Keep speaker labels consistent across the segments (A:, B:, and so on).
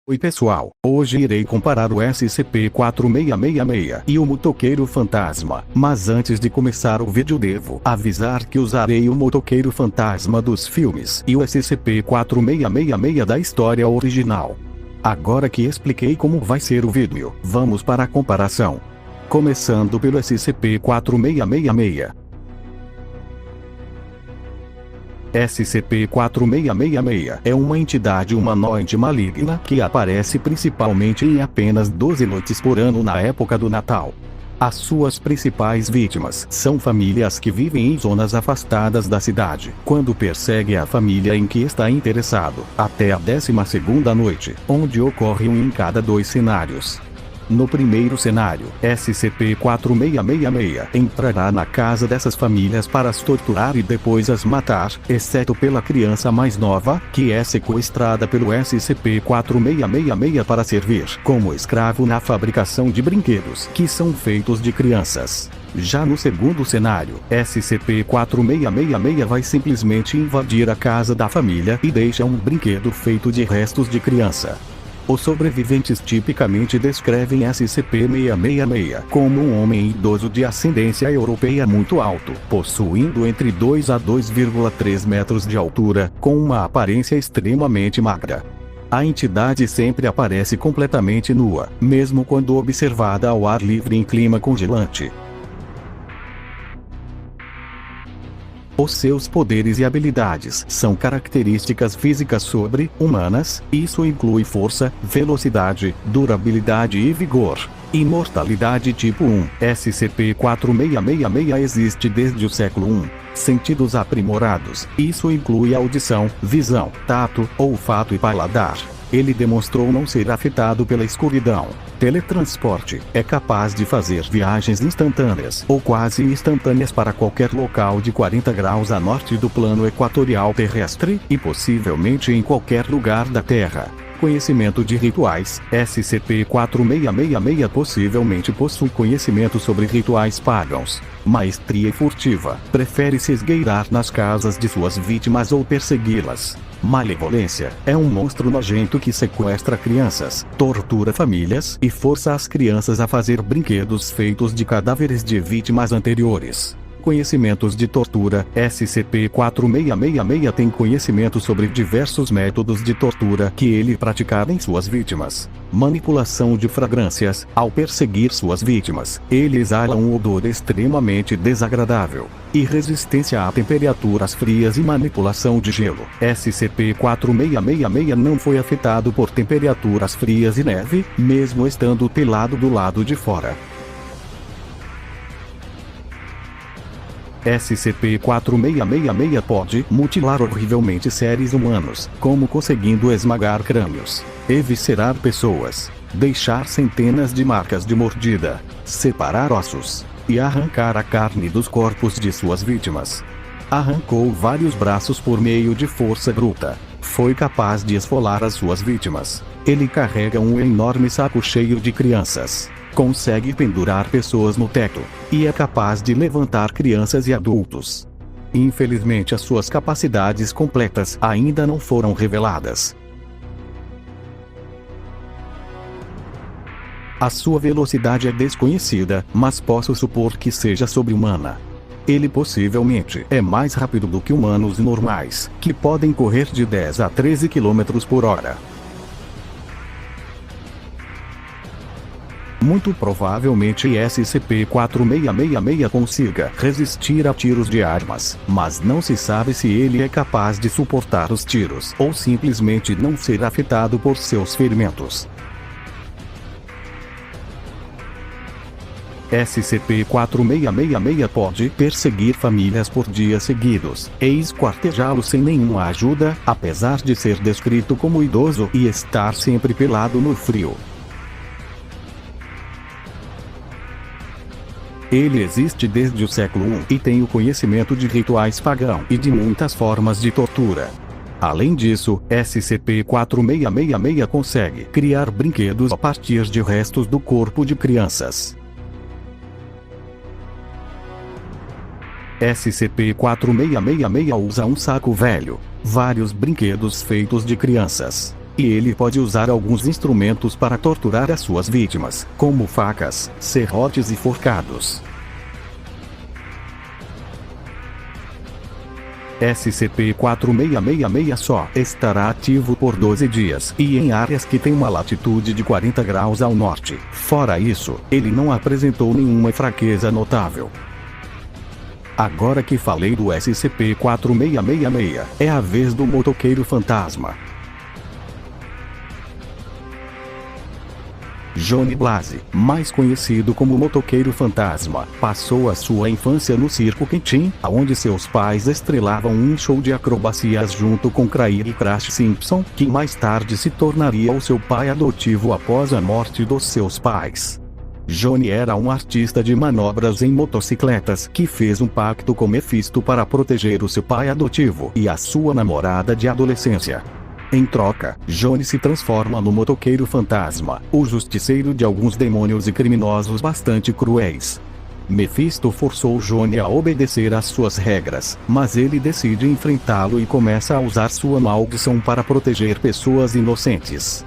A: Oi pessoal, hoje irei comparar o SCP-4666 e o motoqueiro fantasma, mas antes de começar o vídeo devo avisar que usarei o motoqueiro fantasma dos filmes e o SCP-4666 da história original. Agora que expliquei como vai ser o vídeo, vamos para a comparação. Começando pelo SCP-4666. SCP-4666 é uma entidade humanoide maligna que aparece principalmente em apenas 12 noites por ano na época do Natal. As suas principais vítimas são famílias que vivem em zonas afastadas da cidade, quando persegue a família em que está interessado, até a 12ª noite, onde ocorre um em cada 2 cenários. No primeiro cenário, SCP-4666 entrará na casa dessas famílias para as torturar e depois as matar, exceto pela criança mais nova, que é sequestrada pelo SCP-4666 para servir como escravo na fabricação de brinquedos que são feitos de crianças. Já no segundo cenário, SCP-4666 vai simplesmente invadir a casa da família e deixa um brinquedo feito de restos de criança. Os sobreviventes tipicamente descrevem SCP-666 como um homem idoso de ascendência europeia muito alto, possuindo entre 2 a 2,3 metros de altura, com uma aparência extremamente magra. A entidade sempre aparece completamente nua, mesmo quando observada ao ar livre em clima congelante. Os seus poderes e habilidades são características físicas sobre-humanas, isso inclui força, velocidade, durabilidade e vigor. Imortalidade tipo 1. SCP-4666 existe desde o século I. Sentidos aprimorados, isso inclui audição, visão, tato, olfato e paladar. Ele demonstrou não ser afetado pela escuridão. Teletransporte, é capaz de fazer viagens instantâneas ou quase instantâneas para qualquer local de 40 graus a norte do plano equatorial terrestre, e possivelmente em qualquer lugar da Terra. Conhecimento de rituais, SCP-4666 possivelmente possui conhecimento sobre rituais pagãos. Maestria furtiva, prefere se esgueirar nas casas de suas vítimas ou persegui-las. Malevolência, é um monstro nojento que sequestra crianças, tortura famílias e força as crianças a fazer brinquedos feitos de cadáveres de vítimas anteriores. Conhecimentos de tortura, SCP-4666 tem conhecimento sobre diversos métodos de tortura que ele praticava em suas vítimas. Manipulação de fragrâncias, ao perseguir suas vítimas, ele exala um odor extremamente desagradável. E resistência a temperaturas frias e manipulação de gelo. SCP-4666 não foi afetado por temperaturas frias e neve, mesmo estando pelado do lado de fora. SCP-4666 pode mutilar horrivelmente seres humanos, como conseguindo esmagar crânios, eviscerar pessoas, deixar centenas de marcas de mordida, separar ossos e arrancar a carne dos corpos de suas vítimas. Arrancou vários braços por meio de força bruta. Foi capaz de esfolar as suas vítimas. Ele carrega um enorme saco cheio de crianças. Consegue pendurar pessoas no teto, e é capaz de levantar crianças e adultos. Infelizmente, as suas capacidades completas ainda não foram reveladas. A sua velocidade é desconhecida, mas posso supor que seja sobre-humana. Ele possivelmente é mais rápido do que humanos normais, que podem correr de 10 a 13 km por hora. Muito provavelmente SCP-4666 consiga resistir a tiros de armas, mas não se sabe se ele é capaz de suportar os tiros ou simplesmente não ser afetado por seus ferimentos. SCP-4666 pode perseguir famílias por dias seguidos e esquartejá-los sem nenhuma ajuda, apesar de ser descrito como idoso e estar sempre pelado no frio. Ele existe desde o século I e tem o conhecimento de rituais pagãos e de muitas formas de tortura. Além disso, SCP-4666 consegue criar brinquedos a partir de restos do corpo de crianças. SCP-4666 usa um saco velho, vários brinquedos feitos de crianças, E ele pode usar alguns instrumentos para torturar as suas vítimas, como facas, serrotes e forcados. SCP-4666 só estará ativo por 12 dias e em áreas que têm uma latitude de 40 graus ao norte. Fora isso, ele não apresentou nenhuma fraqueza notável. Agora que falei do SCP-4666, é a vez do motoqueiro fantasma. Johnny Blase, mais conhecido como Motoqueiro Fantasma, passou a sua infância no Circo Quentin, onde seus pais estrelavam um show de acrobacias junto com Craig e Crash Simpson, que mais tarde se tornaria o seu pai adotivo após a morte dos seus pais. Johnny era um artista de manobras em motocicletas que fez um pacto com Mephisto para proteger o seu pai adotivo e a sua namorada de adolescência. Em troca, Johnny se transforma no motoqueiro fantasma, o justiceiro de alguns demônios e criminosos bastante cruéis. Mephisto forçou Johnny a obedecer às suas regras, mas ele decide enfrentá-lo e começa a usar sua maldição para proteger pessoas inocentes.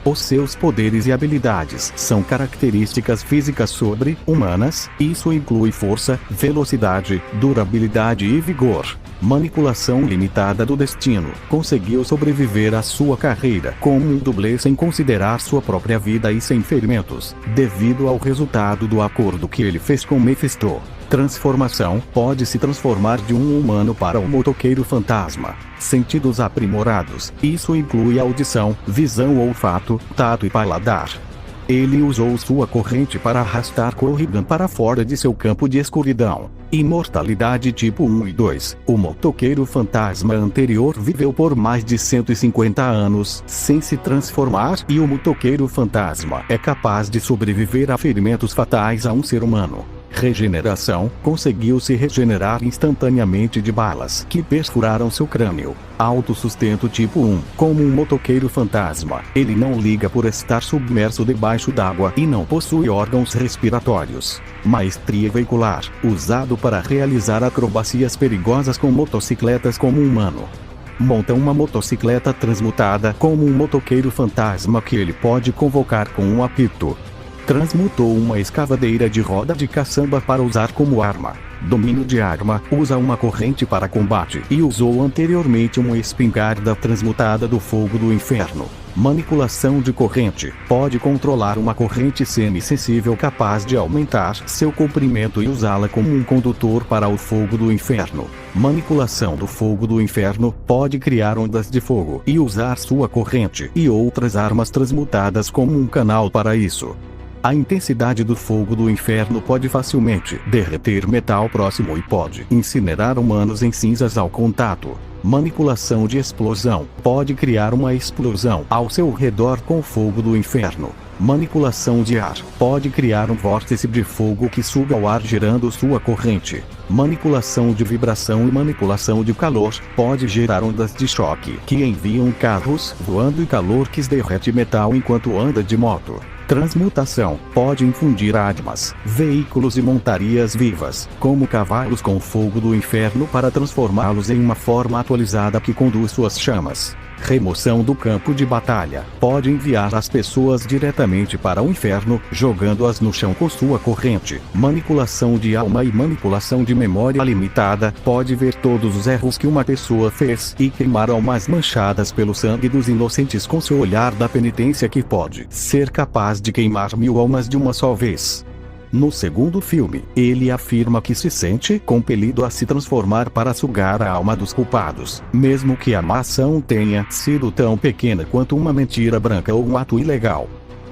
A: Os seus poderes e habilidades são características físicas sobre-humanas, isso inclui força, velocidade, durabilidade e vigor. Manipulação limitada do destino. Conseguiu sobreviver à sua carreira como um dublê sem considerar sua própria vida e sem ferimentos, devido ao resultado do acordo que ele fez com Mephisto. Transformação. Pode se transformar de um humano para um motoqueiro fantasma. Sentidos aprimorados. Isso inclui audição, visão, olfato, tato e paladar. Ele usou sua corrente para arrastar Corrigan para fora de seu campo de escuridão. Imortalidade tipo 1 e 2. O motoqueiro fantasma anterior viveu por mais de 150 anos sem se transformar e o motoqueiro fantasma é capaz de sobreviver a ferimentos fatais a um ser humano. Regeneração. Conseguiu se regenerar instantaneamente de balas que perfuraram seu crânio. Autossustento tipo 1. Como um motoqueiro fantasma, ele não liga por estar submerso debaixo d'água e não possui órgãos respiratórios. Maestria veicular. Usado para realizar acrobacias perigosas com motocicletas como um humano. Monta uma motocicleta transmutada como um motoqueiro fantasma que ele pode convocar com um apito. Transmutou uma escavadeira de roda de caçamba para usar como arma. Domínio de arma. Usa uma corrente para combate e usou anteriormente uma espingarda transmutada do fogo do inferno. Manipulação de corrente. Pode controlar uma corrente semi-sensível capaz de aumentar seu comprimento e usá-la como um condutor para o fogo do inferno. Manipulação do fogo do inferno. Pode criar ondas de fogo e usar sua corrente e outras armas transmutadas como um canal para isso. A intensidade do fogo do inferno pode facilmente derreter metal próximo e pode incinerar humanos em cinzas ao contato. Manipulação de explosão. Pode criar uma explosão ao seu redor com o fogo do inferno. Manipulação de ar. Pode criar um vórtice de fogo que suga o ar gerando sua corrente. Manipulação de vibração e manipulação de calor. Pode gerar ondas de choque que enviam carros voando e calor que derrete metal enquanto anda de moto. Transmutação. Pode infundir armas, veículos e montarias vivas, como cavalos com fogo do inferno para transformá-los em uma forma atualizada que conduz suas chamas. Remoção do campo de batalha. Pode enviar as pessoas diretamente para o inferno, jogando-as no chão com sua corrente. Manipulação de alma e manipulação de memória limitada. Pode ver todos os erros que uma pessoa fez e queimar almas manchadas pelo sangue dos inocentes com seu olhar da penitência que pode ser capaz de queimar 1000 almas de uma só vez. No segundo filme, ele afirma que se sente compelido a se transformar para sugar a alma dos culpados, mesmo que a má ação tenha sido tão pequena quanto uma mentira branca ou um ato ilegal.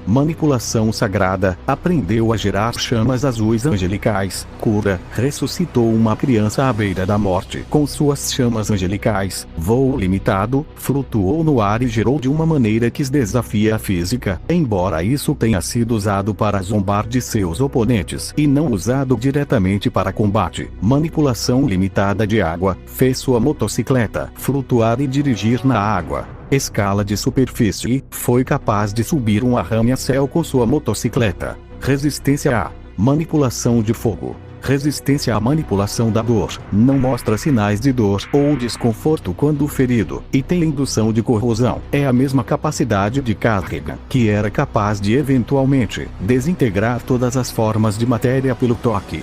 A: Manipulação sagrada. Aprendeu a gerar chamas azuis angelicais. Cura. Ressuscitou uma criança à beira da morte com suas chamas angelicais. Voo limitado. Flutuou no ar e gerou de uma maneira que desafia a física, embora isso tenha sido usado para zombar de seus oponentes e não usado diretamente para combate. Manipulação limitada de água. Fez sua motocicleta flutuar e dirigir na água. Escala de superfície. Foi capaz de subir um arranha-céu com sua motocicleta. Resistência a manipulação de fogo. Resistência à manipulação da dor. Não mostra sinais de dor ou desconforto quando ferido, e tem indução de corrosão. É a mesma capacidade de Carrigan, que era capaz de eventualmente desintegrar todas as formas de matéria pelo toque.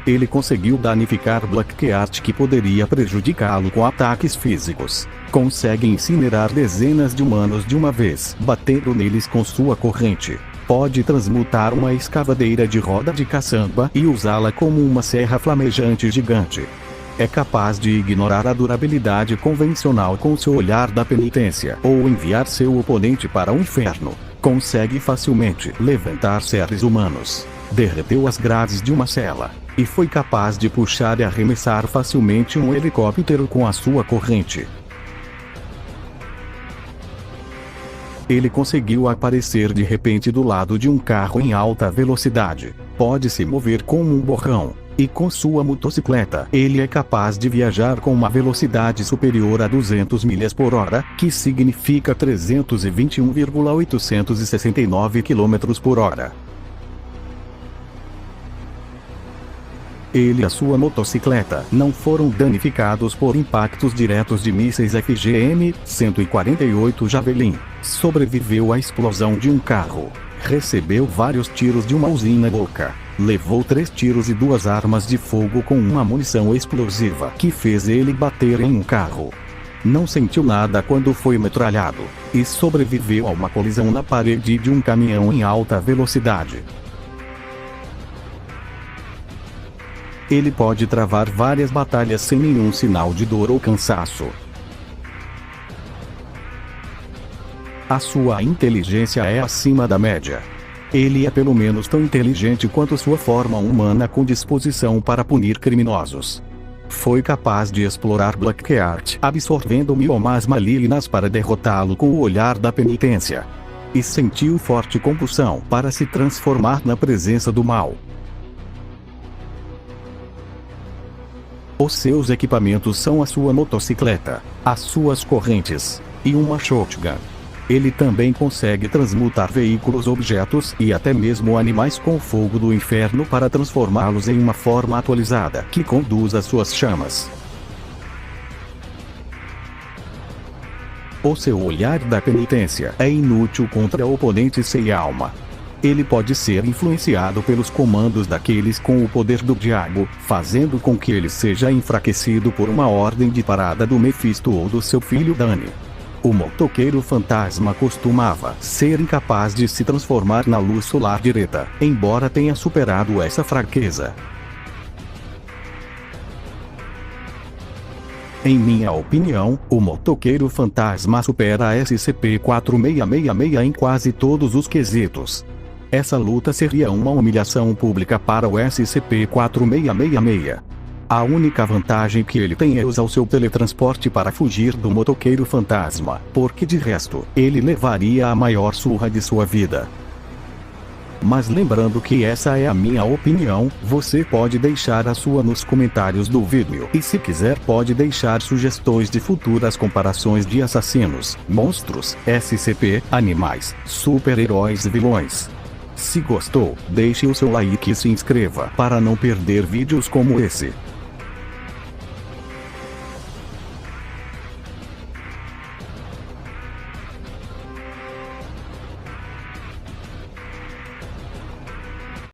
A: Ele conseguiu danificar Blackheart, que poderia prejudicá-lo com ataques físicos. Consegue incinerar dezenas de humanos de uma vez, batendo neles com sua corrente. Pode transmutar uma escavadeira de roda de caçamba e usá-la como uma serra flamejante gigante. É capaz de ignorar a durabilidade convencional com seu olhar da penitência, ou enviar seu oponente para o inferno. Consegue facilmente levantar seres humanos. Derreteu as grades de uma cela, e foi capaz de puxar e arremessar facilmente um helicóptero com a sua corrente. Ele conseguiu aparecer de repente do lado de um carro em alta velocidade. Pode se mover como um borrão. E com sua motocicleta, ele é capaz de viajar com uma velocidade superior a 200 milhas por hora, que significa 321,869 km por hora. Ele e a sua motocicleta não foram danificados por impactos diretos de mísseis FGM-148 Javelin. Sobreviveu à explosão de um carro. Recebeu vários tiros de uma usina boca. Levou 3 tiros e 2 armas de fogo com uma munição explosiva que fez ele bater em um carro. Não sentiu nada quando foi metralhado. E sobreviveu a uma colisão na parede de um caminhão em alta velocidade. Ele pode travar várias batalhas sem nenhum sinal de dor ou cansaço. A sua inteligência é acima da média. Ele é pelo menos tão inteligente quanto sua forma humana, com disposição para punir criminosos. Foi capaz de explorar Blackheart, absorvendo miomas malignas para derrotá-lo com o olhar da penitência. E sentiu forte compulsão para se transformar na presença do mal. Os seus equipamentos são a sua motocicleta, as suas correntes, e uma shotgun. Ele também consegue transmutar veículos, objetos e até mesmo animais com fogo do inferno para transformá-los em uma forma atualizada que conduz às suas chamas. O seu olhar da penitência é inútil contra oponentes sem alma. Ele pode ser influenciado pelos comandos daqueles com o poder do diabo, fazendo com que ele seja enfraquecido por uma ordem de parada do Mephisto ou do seu filho Dani. O motoqueiro fantasma costumava ser incapaz de se transformar na luz solar direta, embora tenha superado essa fraqueza. Em minha opinião, o motoqueiro fantasma supera a SCP-4666 em quase todos os quesitos. Essa luta seria uma humilhação pública para o SCP-4666. A única vantagem que ele tem é usar o seu teletransporte para fugir do motoqueiro fantasma, porque de resto, ele levaria a maior surra de sua vida. Mas lembrando que essa é a minha opinião, você pode deixar a sua nos comentários do vídeo. E se quiser pode deixar sugestões de futuras comparações de assassinos, monstros, SCP, animais, super-heróis e vilões. Se gostou, deixe o seu like e se inscreva para não perder vídeos como esse.